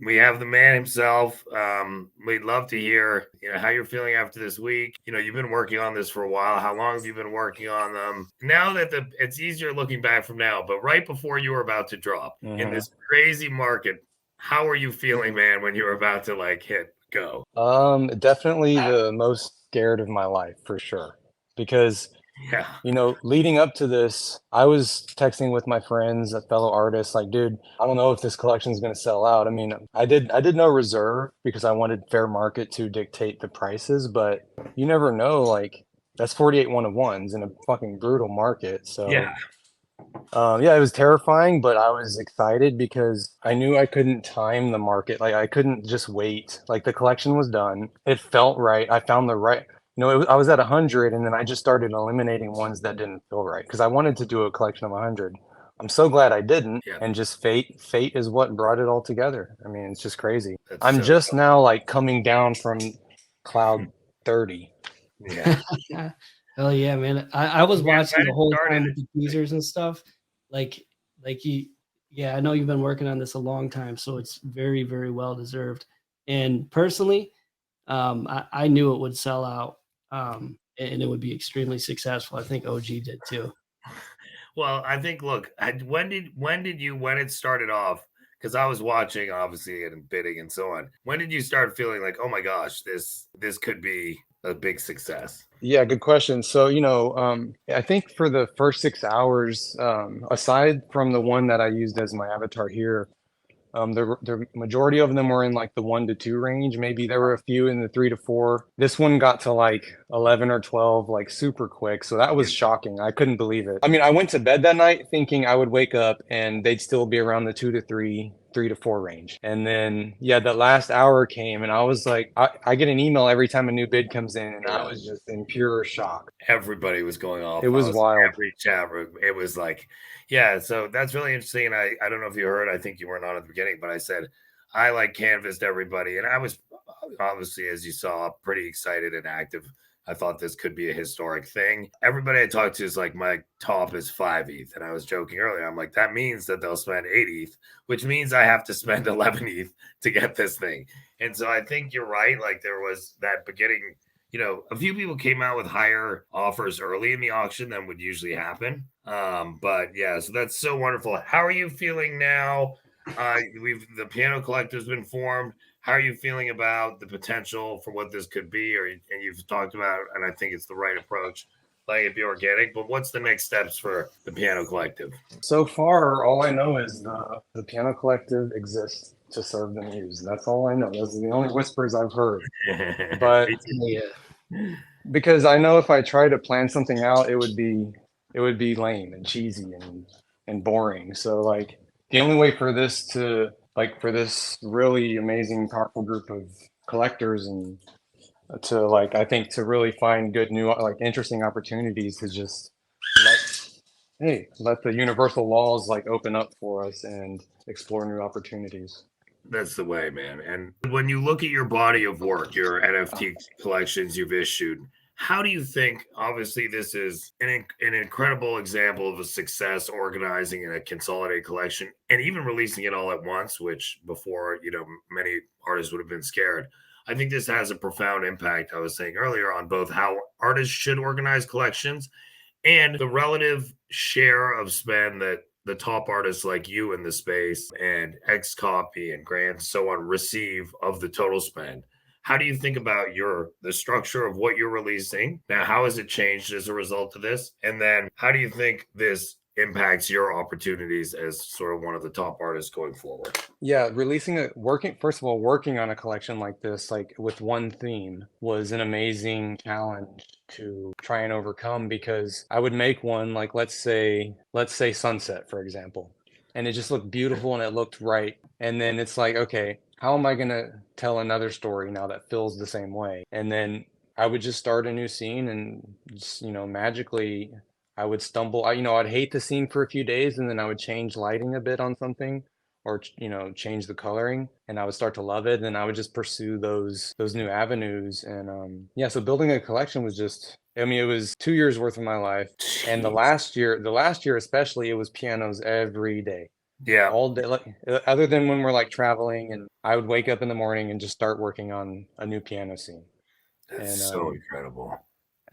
We have the man himself. We'd love to hear, how you're feeling after this week. You've been working on this for a while. How long have you been working on them? Now that it's easier looking back from now, but right before you were about to drop in this crazy market, how are you feeling, man, when you were about to like hit go? Definitely the most scared of my life for sure. Because, Yeah. leading up to this, I was texting with my friends, fellow artists, like, dude, I don't know if this collection is going to sell out. I mean, I did no reserve because I wanted fair market to dictate the prices, but you never know, like that's 48 one-of-ones in a fucking brutal market. So, Yeah. yeah, it was terrifying, but I was excited because I knew I couldn't time the market. Like I couldn't just wait. Like the collection was done. It felt right. I found the right, I was at 100 and then I just started eliminating ones that didn't feel right because I wanted to do a collection of 100. I'm so glad I didn't. Yeah. And just fate is what brought it all together. I mean, it's just crazy. That's I'm so just now like coming down from cloud 30. yeah. Hell yeah, man. I was Yeah, watching glad the it whole started. time with the teasers and stuff. Like you, yeah, I know you've been working on this a long time, so it's very, very well deserved. And personally, I knew it would sell out, and it would be extremely successful. I think OG did too. Well, I think look, when it started off, because I was watching obviously and bidding and so on. When did you start feeling like, oh my gosh, this could be a big success? Yeah, good question. So, I think for the first 6 hours, aside from the one that I used as my avatar here, the majority of them were in like the 1 to 2 range. Maybe there were a few in the 3 to 4. This one got to like 11 or 12, like super quick. So that was shocking. I couldn't believe it. I mean, I went to bed that night thinking I would wake up and they'd still be around the 2 to 3, 3 to 4 range. And then, yeah, that last hour came and I was like, I get an email every time a new bid comes in, and I was just in pure shock. Everybody was going It off. I was was wild. every chat room. It was like, yeah. So that's really interesting. And I don't know if you heard. I think you weren't on at the beginning, but I said I like canvassed everybody, and I was obviously, as you saw, pretty excited and active. I thought this could be a historic thing. Everybody I talked to is like, my top is 5 ETH. And I was joking earlier. I'm like, that means that they'll spend 8 ETH, which means I have to spend 11 ETH to get this thing. And so I think you're right. Like there was that beginning, a few people came out with higher offers early in the auction than would usually happen. But yeah, so that's so wonderful. How are you feeling now? The piano collector's been formed. How are you feeling about the potential for what this could be? And you've talked about, and I think it's the right approach, letting it be organic. But what's the next steps for the piano collective? So far, all I know is the Piano Collective exists to serve the muse. That's all I know. Those are the only whispers I've heard. But Me too. Yeah. because I know if I try to plan something out, it would be lame and cheesy and boring. So like the only way for this to like for this really amazing, powerful group of collectors and to like I think to really find good new like interesting opportunities to just let let the universal laws like open up for us and explore new opportunities. That's the way, man. And when you look at your body of work, your NFT collections you've issued, how do you think? Obviously, this is an incredible example of a success organizing a consolidated collection and even releasing it all at once, which before, many artists would have been scared. I think this has a profound impact, I was saying earlier, on both how artists should organize collections and the relative share of spend that the top artists like you in the space and X Copy and Grant so on receive of the total spend. How do you think about the structure of what you're releasing now? How has it changed as a result of this? And then how do you think this impacts your opportunities as sort of one of the top artists going forward? Yeah, releasing a working first of all, working on a collection like this, like with one theme, was an amazing challenge to try and overcome because I would make one like let's say sunset, for example, and it just looked beautiful and it looked right. And then it's like, okay, how am I gonna tell another story now that feels the same way? And then I would just start a new scene and just, magically I would stumble. I'd hate the scene for a few days and then I would change lighting a bit on something or change the coloring and I would start to love it and I would just pursue those new avenues and yeah, so building a collection was just, I mean, it was 2 years worth of my life. And the Jeez. last year especially, it was pianos every day. Yeah. all day, like other than when we're like traveling, and I would wake up in the morning and just start working on a new piano scene. That's And so incredible.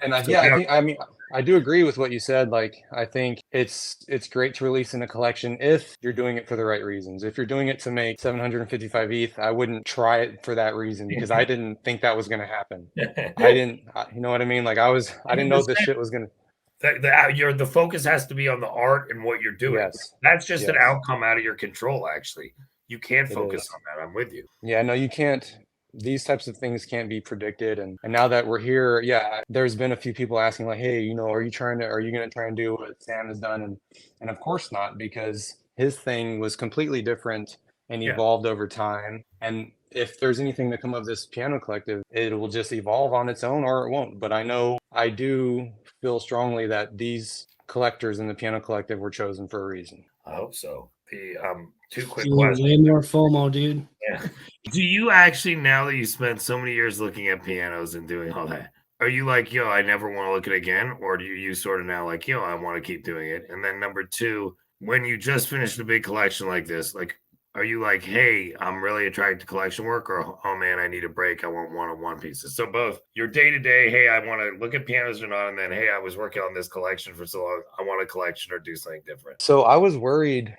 So yeah, I now, think, I mean, I do agree with what you said. Like, I think it's great to release in a collection if you're doing it for the right reasons. If you're doing it to make 755 ETH, I wouldn't try it for that reason because I didn't think that was going to happen. I didn't, you know what I mean? Like, I didn't know this shit was going to. the focus has to be on the art and what you're doing. Yes, That's just an yes, outcome out of your control. Actually, you can't it focus is. on that. I'm with you. Yeah, no, you can't. These types of things can't be predicted. And now that we're here, yeah, there's been a few people asking, like, hey, you know, are you going to try and do what Sam has done? And of course not, because his thing was completely different and Yeah. evolved over time. And if there's anything to come of this piano collective, it will just evolve on its own or it won't. But I know I do feel strongly that these collectors in the piano collective were chosen for a reason. I hope so. The two quick Feeling questions. way more FOMO, dude. Yeah. Do you actually, now that you spent so many years looking at pianos and doing all that, are you like, yo, I never want to look at it again? Or do you sort of now like, yo, I want to keep doing it? And then number two, when you just finished a big collection like this, like, are you like, hey, I'm really attracted to collection work, or oh man, I need a break. I want one-on-one pieces. So both your day-to-day, hey, I want to look at pianos or not, and then hey, I was working on this collection for so long, I want a collection or do something different. So I was worried,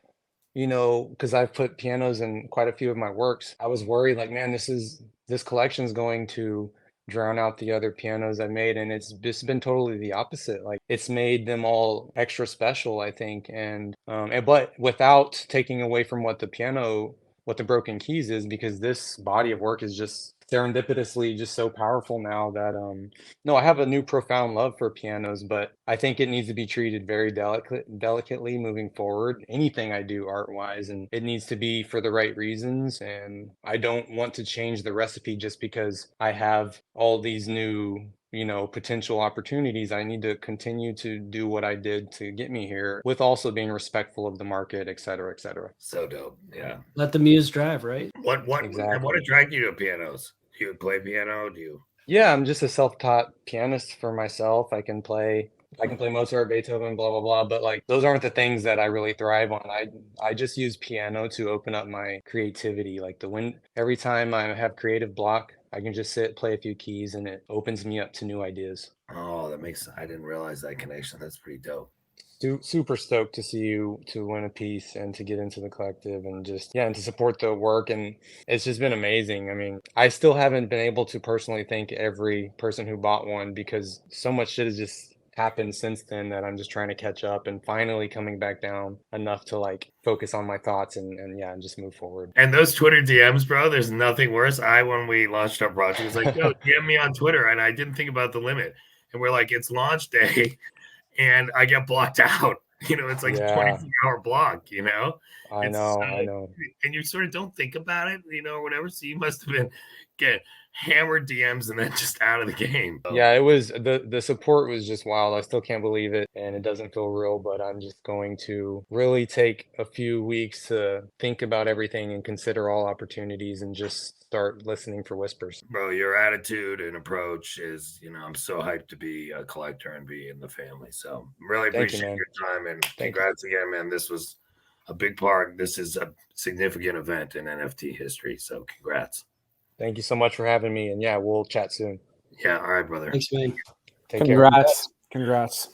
you know, because I've put pianos in quite a few of my works. I was worried, like, man, this collection's going to drown out the other pianos I made, and it's just been totally the opposite. Like, it's made them all extra special, I think, but without taking away from what the broken keys is, because this body of work is just serendipitously just so powerful now that no, I have a new profound love for pianos, but I think it needs to be treated very delicately moving forward. Anything I do art wise, and it needs to be for the right reasons. And I don't want to change the recipe just because I have all these new, you know, potential opportunities. I need to continue to do what I did to get me here with also being respectful of the market, et cetera, et cetera. So dope. Yeah. Let the muse drive, right? What Exactly. attracted you to pianos? Do you play piano? Do you? Yeah, I'm just a self-taught pianist for myself. I can play Mozart, Beethoven, blah blah blah, but like those aren't the things that I really thrive on. I just use piano to open up my creativity. Like every time I have creative block, I can just sit, play a few keys, and it opens me up to new ideas. Oh, I didn't realize that connection. That's pretty dope. Super stoked to see you to win a piece and to get into the collective and just, yeah, and to support the work. And it's just been amazing. I mean, I still haven't been able to personally thank every person who bought one because so much shit has just happened since then that I'm just trying to catch up and finally coming back down enough to like focus on my thoughts and yeah, and just move forward. And those Twitter DMs, bro, there's nothing worse. When we launched our project, was like, yo, DM me on Twitter. And I didn't think about the limit. And we're like, it's launch day. And I get blocked out. You know, it's like a Yeah, 24-hour block, you know? I It's know, I know. and you sort of don't think about it, you know, or whatever. So you must have been get hammered DMs and then just out of the game. So, Yeah, it was the support was just wild. I still can't believe it, and it doesn't feel real, but I'm just going to really take a few weeks to think about everything and consider all opportunities and just start listening for whispers. bro, your attitude and approach is, you know, I'm so hyped to be a collector and be in the family. So really Thank you, appreciate man. your time and Thank you. congrats again, man. This was a big part. This is a significant event in NFT history. So congrats. Thank you so much for having me, and yeah, we'll chat soon. Yeah. All right, brother. Thanks, man. Take care. Congrats.